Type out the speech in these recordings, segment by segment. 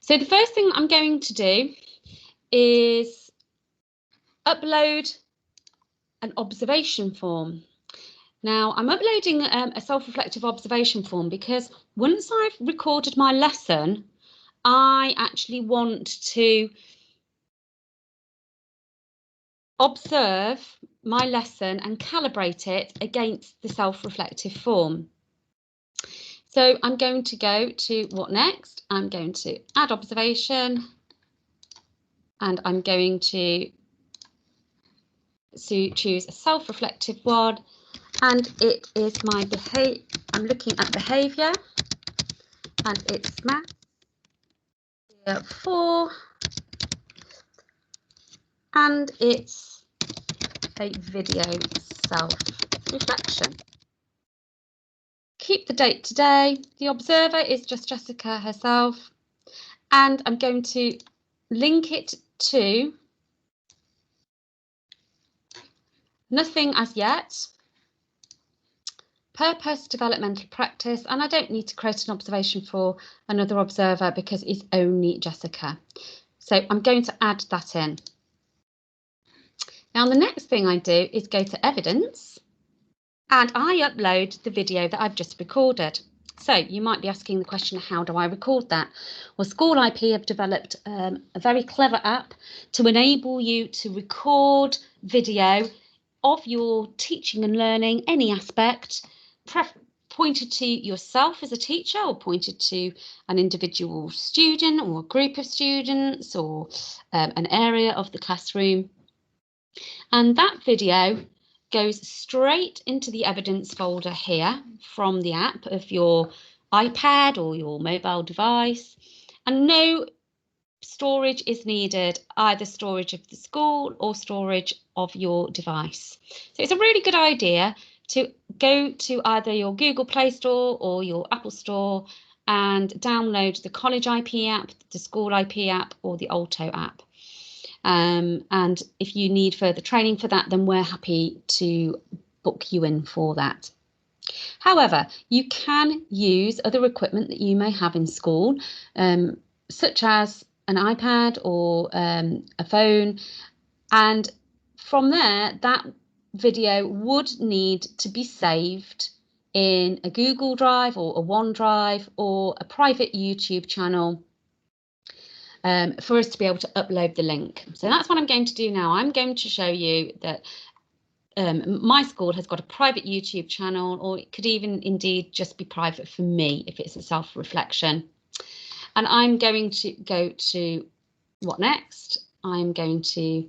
So the first thing I'm going to do is upload an observation form. Now I'm uploading a self-reflective observation form because once I've recorded my lesson, I actually want to observe my lesson and calibrate it against the self-reflective form. So I'm going to go to what next? I'm going to add observation, and I'm going to choose a self-reflective one, and it is my behavior. I'm looking at behavior, and it's math 4, and it's a video self-reflection. Keep the date today. The observer is just Jessica herself, and I'm going to link it to nothing as yet, purpose, developmental practice, and I don't need to create an observation for another observer because it's only Jessica. So I'm going to add that in. Now the next thing I do is go to evidence, and I upload the video that I've just recorded. So you might be asking the question, how do I record that? Well, School IP have developed a very clever app to enable you to record video of your teaching and learning, any aspect, pointed to yourself as a teacher or pointed to an individual student or a group of students or an area of the classroom. And that video goes straight into the evidence folder here from the app of your iPad or your mobile device, and no storage is needed, either storage of the school or storage of your device. So it's a really good idea to go to either your Google Play Store or your Apple Store and download the College IP app, the School IP app, or the Alto app. And if you need further training for that, then we're happy to book you in for that. However, you can use other equipment that you may have in school, such as an iPad or a phone, and from there that video would need to be saved in a Google Drive or a OneDrive or a private YouTube channel for us to be able to upload the link. So that's what I'm going to do now. I'm going to show you that my school has got a private YouTube channel, or it could even indeed just be private for me if it's a self-reflection. And I'm going to go to what next? I'm going to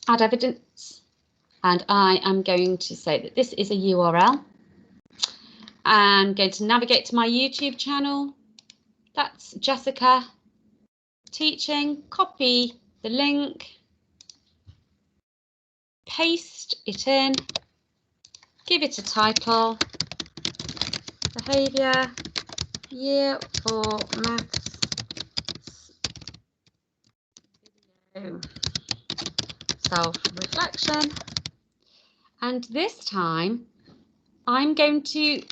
add evidence, and I am going to say that this is a URL. I'm going to navigate to my YouTube channel. That's Jessica Teaching. Copy the link, paste it in, give it a title, behaviour, year 4 maths video self-reflection, and this time I'm going to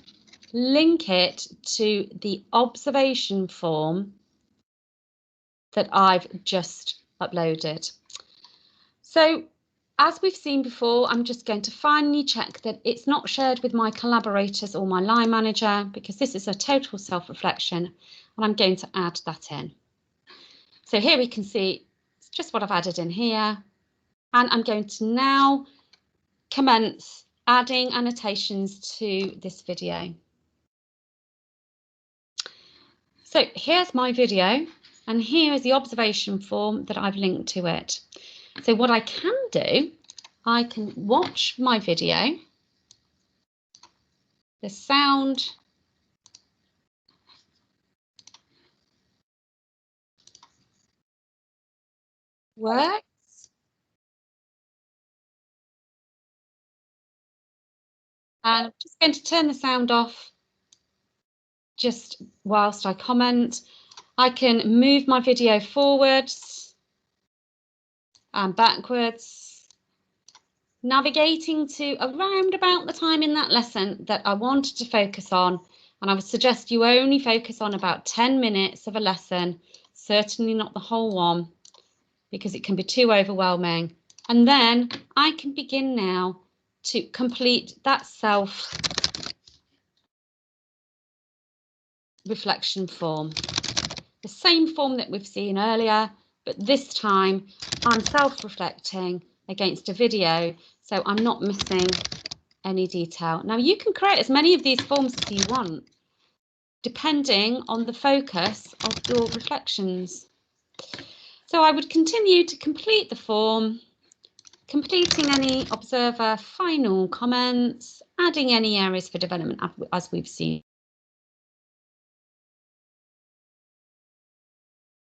link it to the observation form that I've just uploaded. So as we've seen before, I'm just going to finally check that it's not shared with my collaborators or my line manager, because this is a total self-reflection, and I'm going to add that in. So here we can see it's just what I've added in here, and I'm going to now commence adding annotations to this video. So here's my video, and here is the observation form that I've linked to it. So what I can do, I can watch my video, the sound works, and I'm just going to turn the sound off just whilst I comment. I can move my video forwards and backwards, navigating to around about the time in that lesson that I wanted to focus on, and I would suggest you only focus on about 10 minutes of a lesson certainly not the whole one, because it can be too overwhelming. And then I can begin now to complete that self-reflection form. The same form that we've seen earlier, but this time I'm self-reflecting against a video, so I'm not missing any detail. Now you can create as many of these forms as you want, depending on the focus of your reflections. So I would continue to complete the form, completing any observer final comments, adding any areas for development as we've seen